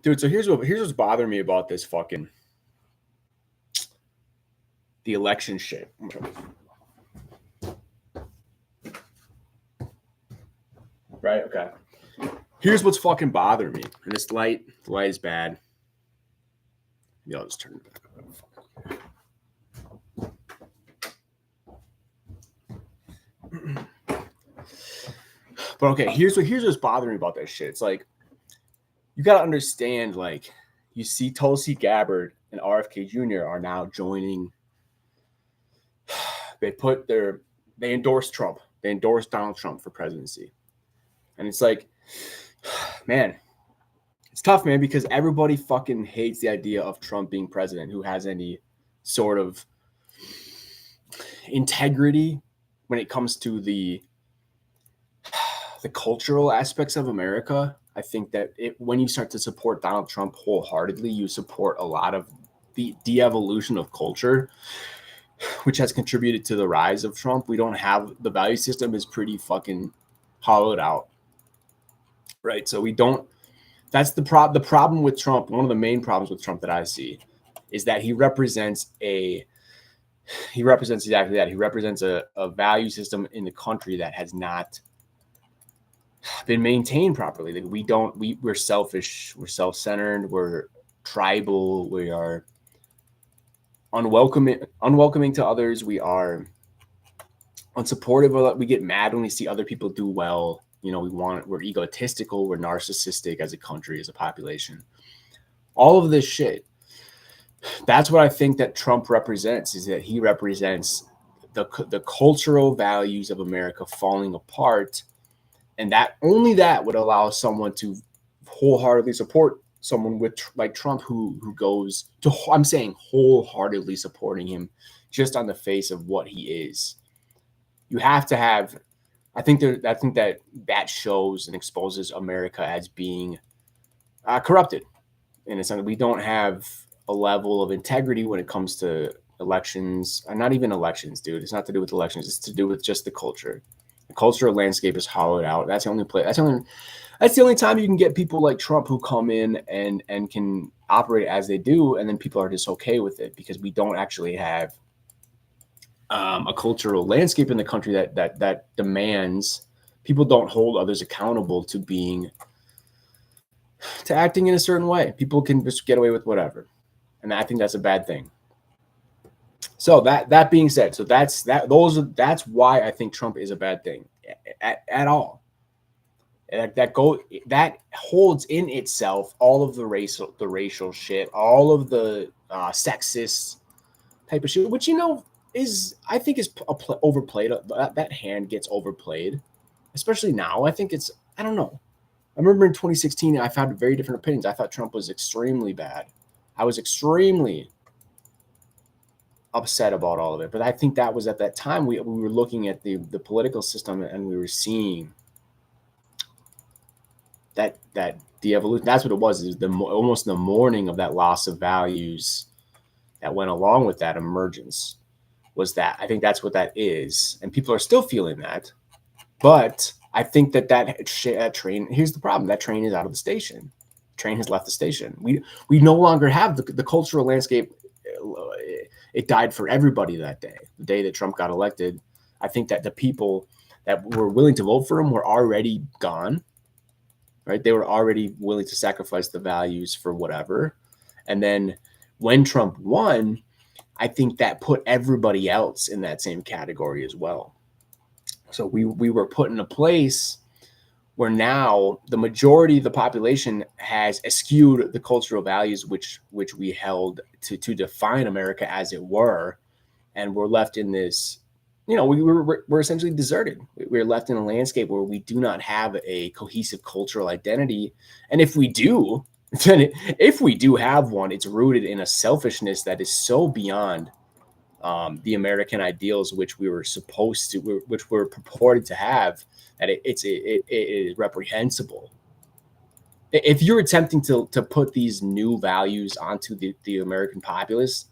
Dude, so here's what's bothering me about this fucking the election shit. Right? Okay. Here's what's fucking bothering me. And this light, the light is bad. Maybe I'll just turn it back up. But okay, here's what's bothering me about that shit. It's like you gotta understand, like, you see Tulsi Gabbard and RFK Jr. are now joining. They endorsed Trump. They endorsed Donald Trump for presidency. And it's like, man, it's tough, man, because everybody fucking hates the idea of Trump being president who has any sort of integrity when it comes to the cultural aspects of America. I think that when you start to support Donald Trump wholeheartedly, you support a lot of the de-evolution of culture, which has contributed to the rise of Trump. We don't have, the value system is pretty fucking hollowed out, right? So we don't, that's the problem with Trump. One of the main problems with Trump that I see is that he represents exactly that. He represents a value system in the country that has not been maintained properly. Like we're selfish, we're self-centered, we're tribal, we are unwelcoming to others, we are unsupportive. We get mad when we see other people do well. You know, we're egotistical, we're narcissistic as a country, as a population. All of this shit. That's what I think that Trump represents, is that he represents the cultural values of America falling apart. And that only that would allow someone to wholeheartedly support someone like Trump who goes to, I'm saying wholeheartedly supporting him just on the face of what he is. You have to have, I think that shows and exposes America as being corrupted. In a sense, we don't have a level of integrity when it comes to elections, and not even elections, dude. It's not to do with elections. It's to do with just the culture. The cultural landscape is hollowed out. That's the only time you can get people like Trump who come in and can operate as they do, and then people are just okay with it, because we don't actually have a cultural landscape in the country that demands people don't hold others accountable to acting in a certain way. People can just get away with whatever, and I think that's a bad thing. So that being said, so that's why I think Trump is a bad thing at all. That holds in itself all of the racial shit, all of the sexist type of shit, which, you know, I think is overplayed. That hand gets overplayed, especially now. I think I don't know. I remember in 2016, I've had very different opinions. I thought Trump was extremely bad. I was extremely upset about all of it. But I think that was at that time we were looking at the political system, and we were seeing that the evolution. That's what it was. It was almost the mourning of that loss of values that went along with that emergence. Was that, I think that's what that is, and people are still feeling that. But I think that train. Here's the problem: that train is out of the station. The train has left the station. We no longer have the cultural landscape. It died for everybody that day. The day that Trump got elected, I think that the people that were willing to vote for him were already gone. Right? They were already willing to sacrifice the values for whatever. And then when Trump won, I think that put everybody else in that same category as well. So we were put in a place where now the majority of the population has eschewed the cultural values which we held to define America, as it were, and we're left in this, you know, we're essentially deserted. We're left in a landscape where we do not have a cohesive cultural identity, and if we do have one, it's rooted in a selfishness that is so beyond the American ideals which we're purported to have, that it is reprehensible. If you're attempting to put these new values onto the American populace,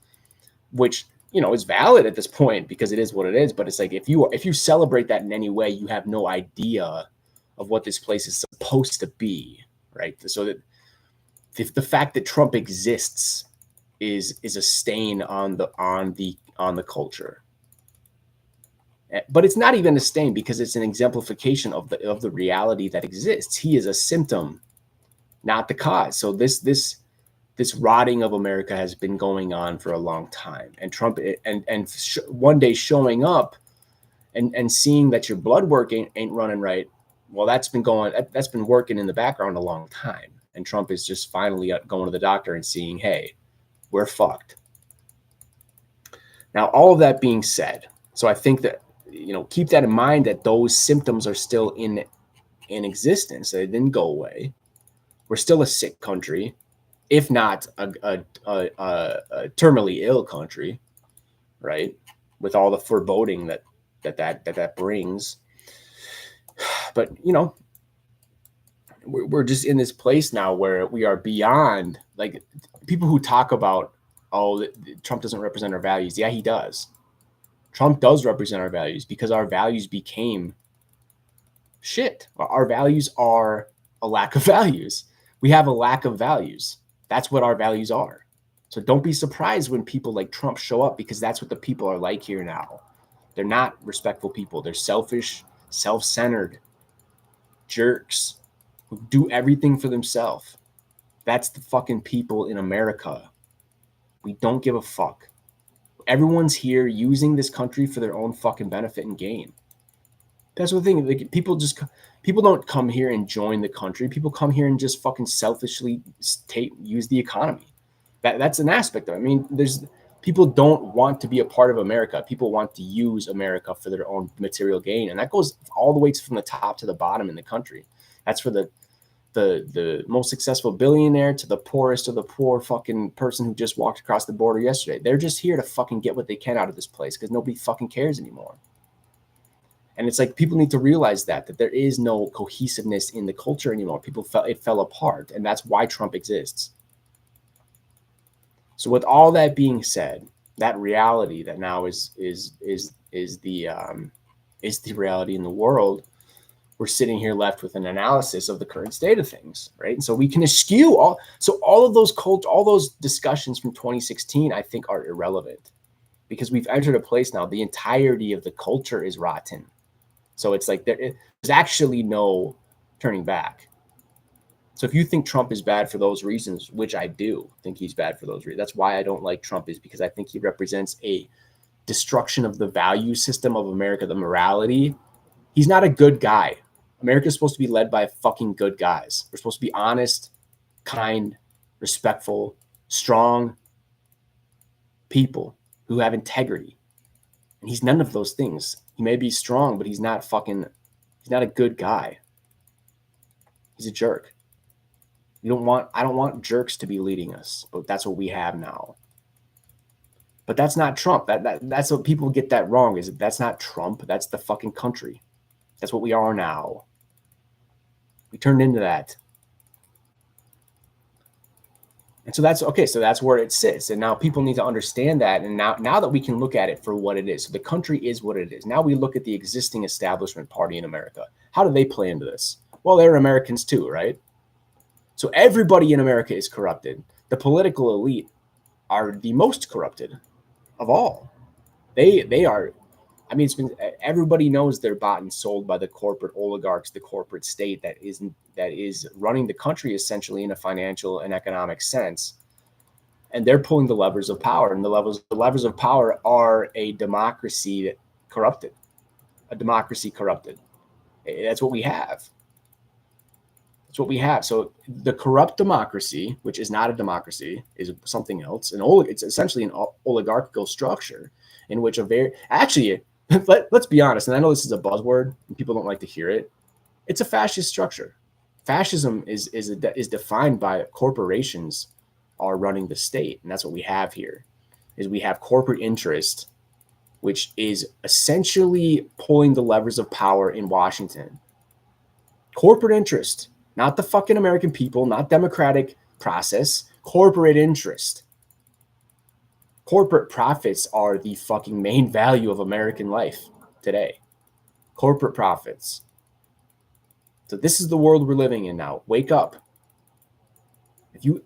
which, you know, is valid at this point because it is what it is, but it's like if you celebrate that in any way, you have no idea of what this place is supposed to be, right? So that the fact that Trump exists is a stain on the culture. But it's not even a stain because it's an exemplification of the reality that exists. He is a symptom, not the cause. So this rotting of America has been going on for a long time, and Trump one day showing up and seeing that your blood work ain't running right. Well, that's been working in the background a long time, and Trump is just finally going to the doctor and seeing, hey, we're fucked. Now, all of that being said, so I think that, keep that in mind, that those symptoms are still in existence. They didn't go away. We're still a sick country, if not a terminally ill country, right? With all the foreboding that brings. But we're just in this place now where we are beyond, like, people who talk about, oh, Trump doesn't represent our values. Yeah, he does. Trump does represent our values because our values became shit. Our values are a lack of values. We have a lack of values. That's what our values are. So don't be surprised when people like Trump show up, because that's what the people are like here now. They're not respectful people. They're selfish, self-centered jerks who do everything for themselves. That's the fucking people in America. We don't give a fuck. Everyone's here using this country for their own fucking benefit and gain. That's the thing. Like, people don't come here and join the country. People come here and just fucking selfishly use the economy. That's an aspect of it. I mean, people don't want to be a part of America. People want to use America for their own material gain, and that goes all the way from the top to the bottom in the country. That's for the most successful billionaire to the poorest of the poor fucking person who just walked across the border yesterday. They're just here to fucking get what they can out of this place because nobody fucking cares anymore. And it's like, people need to realize that there is no cohesiveness in the culture anymore. It fell apart, and that's why Trump exists. So with all that being said, that reality that now is the reality in the world, we're sitting here left with an analysis of the current state of things, right? And so we can eschew all of those all those discussions from 2016, I think, are irrelevant, because we've entered a place now, the entirety of the culture is rotten. So it's like there's actually no turning back. So if you think Trump is bad for those reasons, which I do think he's bad for those reasons, that's why I don't like Trump, is because I think he represents a destruction of the value system of America, the morality. He's not a good guy. America is supposed to be led by fucking good guys. We're supposed to be honest, kind, respectful, strong people who have integrity. And he's none of those things. He may be strong, but he's not a good guy. He's a jerk. I don't want jerks to be leading us, but that's what we have now. But that's not Trump. That's what people get that wrong, is that's not Trump. That's the fucking country. That's what we are now. We turned into that. And so that's okay. So that's where it sits. And now people need to understand that. And now that we can look at it for what it is, so the country is what it is. Now we look at the existing establishment party in America. How do they play into this? Well, they're Americans too, right? So everybody in America is corrupted. The political elite are the most corrupted of all. They are. I mean, everybody knows they're bought and sold by the corporate oligarchs, the corporate state that is running the country essentially in a financial and economic sense. And they're pulling the levers of power, and the levers of power are a democracy corrupted. That's what we have. That's what we have. So the corrupt democracy, which is not a democracy, is something else. It's essentially an oligarchical structure in which let's be honest, and I know this is a buzzword and people don't like to hear it. It's a fascist structure. Fascism is defined by corporations are running the state, and that's what we have here. Is we have corporate interest, which is essentially pulling the levers of power in Washington. Corporate interest, not the fucking American people, not democratic process. Corporate interest. Corporate profits are the fucking main value of American life today. Corporate profits. So this is the world we're living in now. Wake up.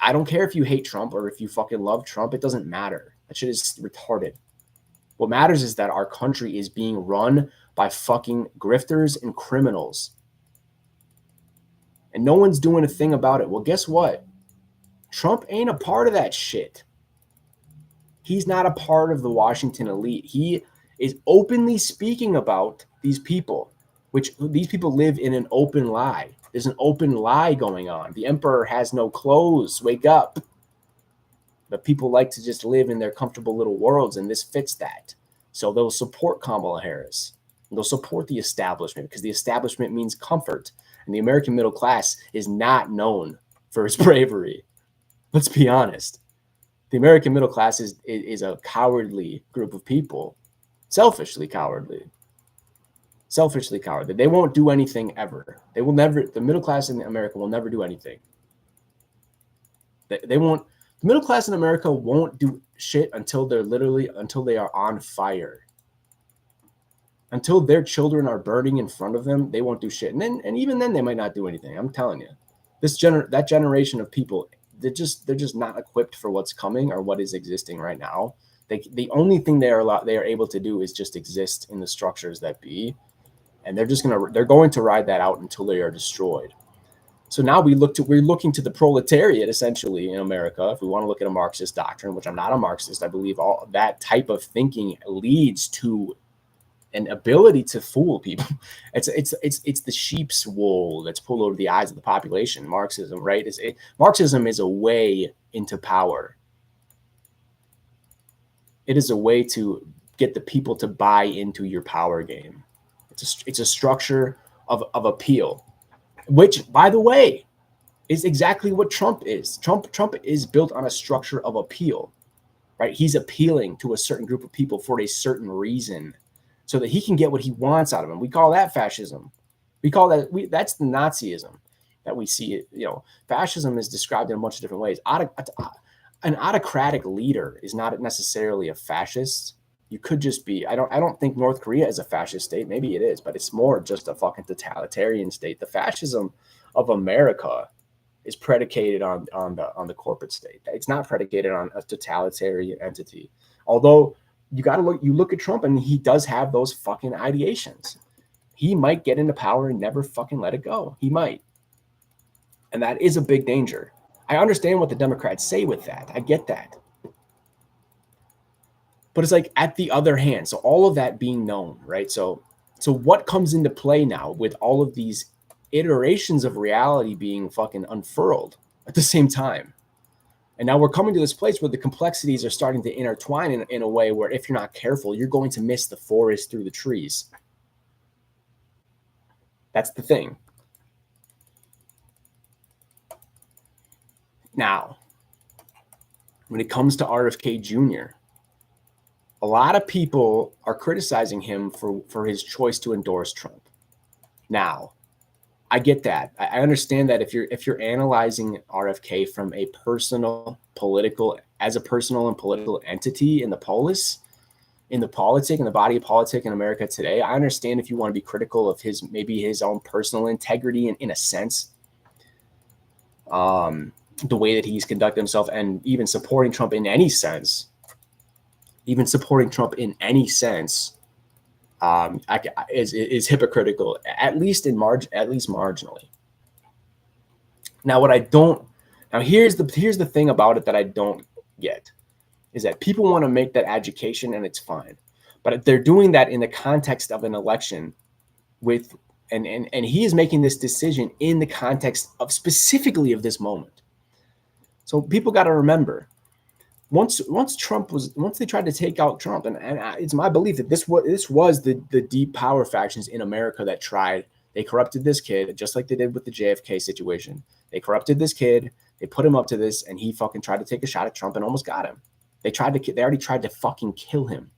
I don't care if you hate Trump or if you fucking love Trump. It doesn't matter. That shit is retarded. What matters is that our country is being run by fucking grifters and criminals. And no one's doing a thing about it. Well, guess what? Trump ain't a part of that shit. He's not a part of the Washington elite. He is openly speaking about these people, which these people live in an open lie. There's an open lie going on. The emperor has no clothes. Wake up. But people like to just live in their comfortable little worlds, and this fits that. So they'll support Kamala Harris. They'll support the establishment because the establishment means comfort. And the American middle class is not known for its bravery. Let's be honest. The American middle class is a cowardly group of people. Selfishly cowardly. Selfishly cowardly. They won't do anything ever. They will never, the middle class in America will never do anything. They won't, the middle class in America won't do shit until they are on fire. Until their children are burning in front of them, they won't do shit. And even then they might not do anything. I'm telling you. That generation of people, they're just not equipped for what's coming or what is existing right now. The only thing they are able to do is just exist in the structures that be, and they're going to ride that out until they are destroyed. So now we're looking to the proletariat essentially in America. If we want to look at a Marxist doctrine, which I'm not a Marxist, I believe all that type of thinking leads to an ability to fool people. It's the sheep's wool that's pulled over the eyes of the population. Marxism, right? Marxism is a way into power. It is a way to get the people to buy into your power game. It's a structure of appeal, which, by the way, is exactly what Trump is. Trump is built on a structure of appeal, right? He's appealing to a certain group of people for a certain reason, so that he can get what he wants out of them. We call that fascism. That's the Nazism that we see. Fascism is described in a bunch of different ways. An autocratic leader is not necessarily a fascist. You could just be. I don't think North Korea is a fascist state. Maybe it is, but it's more just a fucking totalitarian state. The fascism of America is predicated on the corporate state. It's not predicated on a totalitarian entity. Although you look at Trump and he does have those fucking ideations. He might get into power and never fucking let it go. He might. And that is a big danger. I understand what the Democrats say with that. I get that. But it's like, at the other hand, so all of that being known, right? So what comes into play now with all of these iterations of reality being fucking unfurled at the same time? And now we're coming to this place where the complexities are starting to intertwine in a way where if you're not careful, you're going to miss the forest through the trees. That's the thing. Now, when it comes to RFK Jr., a lot of people are criticizing him for his choice to endorse Trump. Now, I get that. I understand that if you're analyzing RFK from a personal and political entity in the polis, in the body of politic in America today, I understand if you want to be critical of his own personal integrity in a sense, the way that he's conducted himself, and even supporting Trump in any sense, is hypocritical, at least marginally. Now, here's the thing about it that I don't get, is that people want to make that education, and it's fine, but they're doing that in the context of an election and he is making this decision in the context of specifically of this moment. So people got to remember, once they tried to take out Trump, and it's my belief that this was the deep power factions in America that tried. They corrupted this kid, just like they did with the JFK situation. They corrupted this kid. They put him up to this, and he fucking tried to take a shot at Trump and almost got him. They already tried to fucking kill him,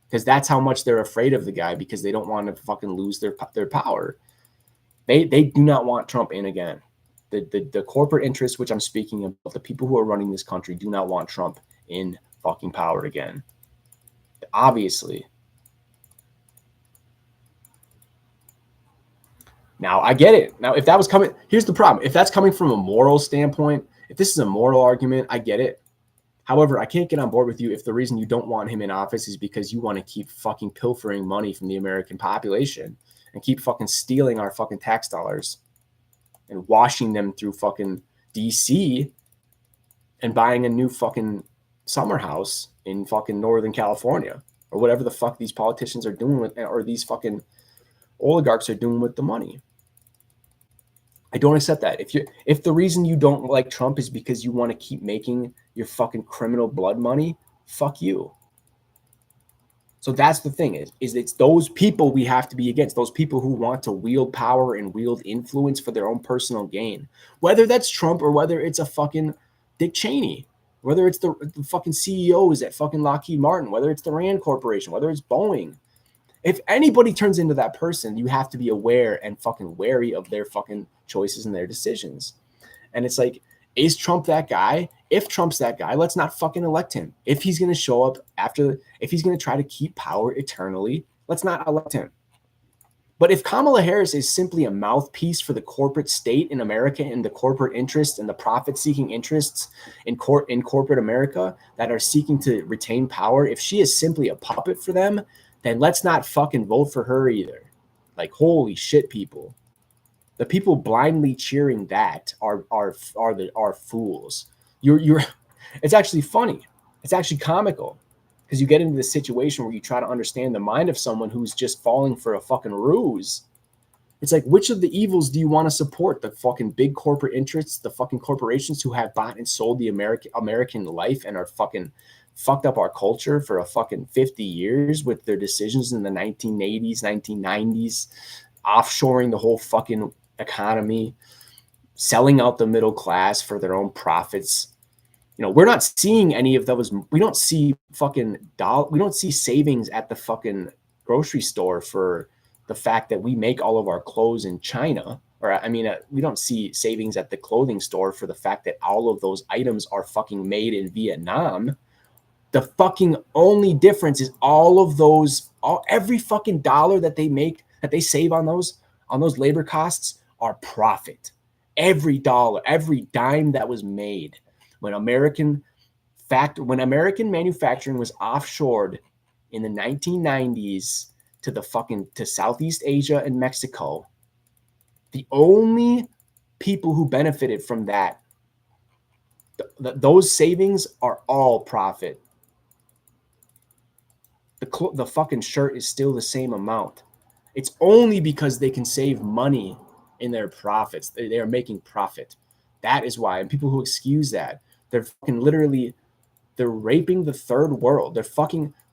because that's how much they're afraid of the guy, because they don't want to fucking lose their power. They do not want Trump in again. The corporate interests, which I'm speaking of, the people who are running this country, do not want Trump in fucking power again. Obviously. Now, I get it. Now, if that was coming, here's the problem. If that's coming from a moral standpoint, If this is a moral argument, I get it. However, I can't get on board with you if the reason you don't want him in office is because you want to keep fucking pilfering money from the American population and keep fucking stealing our fucking tax dollars and washing them through fucking DC and buying a new fucking summer house in fucking Northern California or whatever the fuck these politicians are doing with, or these fucking oligarchs are doing with the money. I don't accept that. If the reason you don't like Trump is because you want to keep making your fucking criminal blood money, fuck you. So that's the thing is it's those people we have to be against, those people who want to wield power and wield influence for their own personal gain. Whether that's Trump or whether it's a fucking Dick Cheney, whether it's the fucking CEOs at fucking Lockheed Martin, whether it's the Rand Corporation, whether it's Boeing. If anybody turns into that person, you have to be aware and fucking wary of their fucking choices and their decisions. And it's like, is Trump that guy? If Trump's that guy, let's not fucking elect him. If he's going to show up if he's going to try to keep power eternally, let's not elect him. But if Kamala Harris is simply a mouthpiece for the corporate state in America and the corporate interests and the profit-seeking interests in corporate America that are seeking to retain power, if she is simply a puppet for them, then let's not fucking vote for her either. Like, holy shit, people. The people blindly cheering that are fools. It's actually funny. It's actually comical because you get into this situation where you try to understand the mind of someone who's just falling for a fucking ruse. It's like, which of the evils do you want to support? The fucking big corporate interests, the fucking corporations who have bought and sold the American life and are fucking fucked up our culture for a fucking 50 years with their decisions in the 1980s, 1990s, offshoring the whole fucking economy, selling out the middle class for their own profits. You know, we're not seeing any of those. We don't see fucking we don't see savings at the fucking grocery store for the fact that we make all of our clothes in China. Or, I mean, we don't see savings at the clothing store for the fact that all of those items are fucking made in Vietnam. The fucking only difference is every fucking dollar that they make, that they save on those labor costs are profit. Every dollar, every dime that was made when American manufacturing was offshored in the 1990s to Southeast Asia and Mexico, the only people who benefited from that, those savings are all profit. The fucking shirt is still the same amount. It's only because they can save money in their profits. They are making profit. That is why. And people who excuse that, they're fucking they're raping the third world.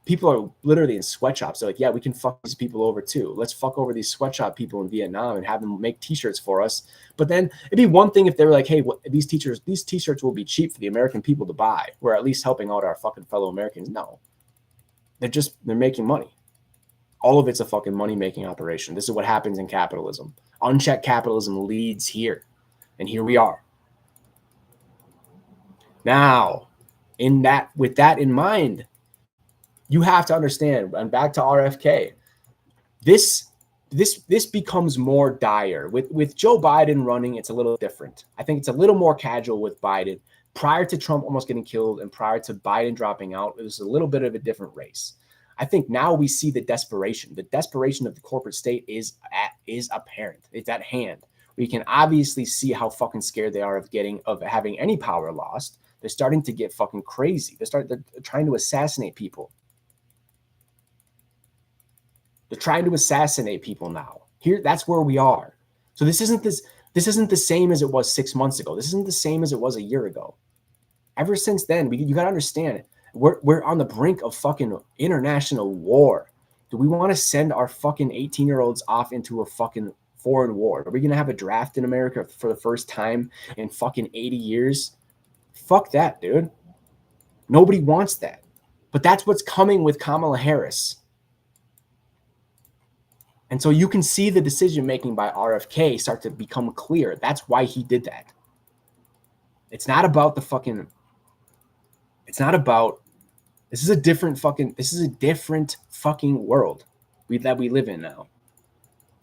People are literally in sweatshops. They're like, yeah, we can fuck these people over too. Let's fuck over these sweatshop people in Vietnam and have them make t-shirts for us. But then it'd be one thing if they were like, hey, these t-shirts will be cheap for the American people to buy. We're at least helping out our fucking fellow Americans. No. They're making money. All of it's a fucking money-making operation. This is what happens in capitalism. Unchecked capitalism leads here. And here we are. Now, with that in mind, you have to understand, and back to RFK, this becomes more dire. With Joe Biden running, it's a little different. I think it's a little more casual with Biden. Prior to Trump almost getting killed and prior to Biden dropping out, it was a little bit of a different race. I think now we see the desperation. The desperation of the corporate state is apparent. It's at hand. We can obviously see how fucking scared they are of having any power lost. They're starting to get fucking crazy. They're trying to assassinate people. They're trying to assassinate people now. That's where we are. So this isn't the same as it was 6 months ago. This isn't the same as it was a year ago. Ever since then, you got to understand, we're on the brink of fucking international war. Do we want to send our fucking 18-year-olds off into a fucking foreign war? Are we going to have a draft in America for the first time in fucking 80 years? Fuck that, dude. Nobody wants that. But that's what's coming with Kamala Harris. And so you can see the decision-making by RFK start to become clear. That's why he did that. It's not about this is a different fucking world that we live in now.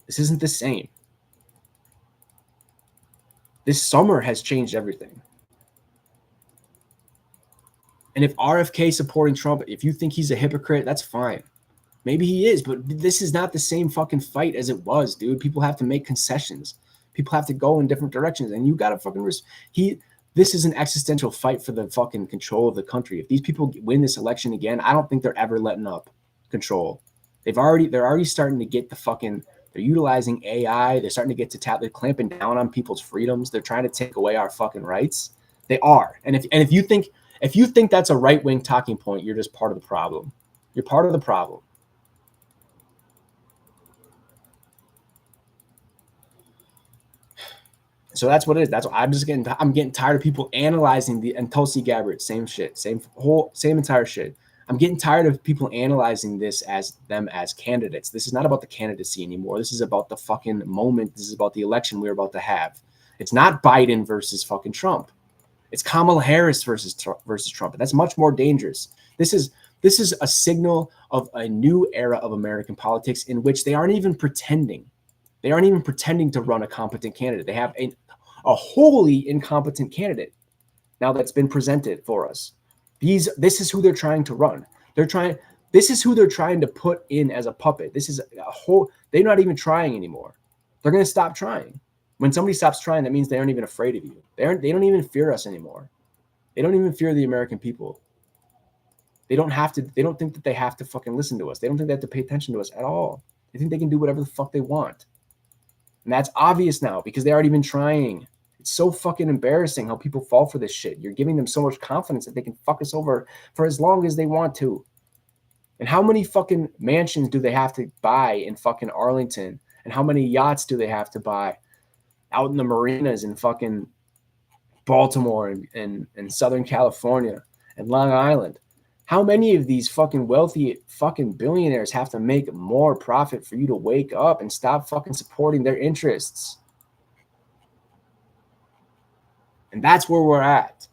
This isn't the same. This summer has changed everything. And if RFK supporting Trump, if you think he's a hypocrite, that's fine. Maybe he is, but this is not the same fucking fight as it was, dude. People have to make concessions. People have to go in different directions, and you gotta fucking this is an existential fight for the fucking control of the country. If these people win this election again, I don't think they're ever letting up control. They're already starting to get the fucking. They're utilizing AI. They're starting to get to they're clamping down on people's freedoms. They're trying to take away our fucking rights. They are. And if you think that's a right wing talking point, you're just part of the problem. You're part of the problem. So that's what it is. That's what I'm getting tired of people analyzing and Tulsi Gabbard, same shit, same entire shit. I'm getting tired of people analyzing this as them as candidates. This is not about the candidacy anymore. This is about the fucking moment. This is about the election we're about to have. It's not Biden versus fucking Trump. It's Kamala Harris versus Trump. And that's much more dangerous. This is a signal of a new era of American politics in which they aren't even pretending. They aren't even pretending to run a competent candidate. They have a wholly incompetent candidate now that's been presented for us. This is who they're trying to run. This is who they're trying to put in as a puppet. This is they're not even trying anymore. They're going to stop trying. When somebody stops trying, that means they aren't even afraid of you. They don't even fear us anymore. They don't even fear the American people. They don't think that they have to fucking listen to us. They don't think they have to pay attention to us at all. They think they can do whatever the fuck they want. And that's obvious now because they already been trying. It's so fucking embarrassing how people fall for this shit. You're giving them so much confidence that they can fuck us over for as long as they want to. And how many fucking mansions do they have to buy in fucking Arlington? And how many yachts do they have to buy out in the marinas in fucking Baltimore and Southern California and Long Island? How many of these fucking wealthy fucking billionaires have to make more profit for you to wake up and stop fucking supporting their interests? And that's where we're at.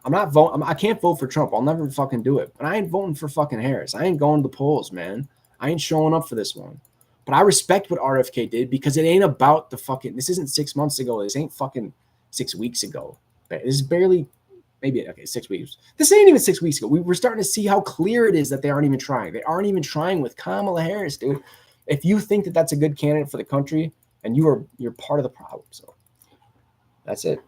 I'm not voting. I can't vote for Trump. I'll never fucking do it. But I ain't voting for fucking Harris. I ain't going to the polls, man. I ain't showing up for this one. But I respect what RFK did because it ain't about the fucking. This isn't 6 months ago. This ain't fucking 6 weeks ago. This is barely. Maybe, okay, 6 weeks. This ain't even 6 weeks ago. We're starting to see how clear it is that they aren't even trying. They aren't even trying with Kamala Harris, dude. If you think that that's a good candidate for the country, and you're part of the problem. So that's it.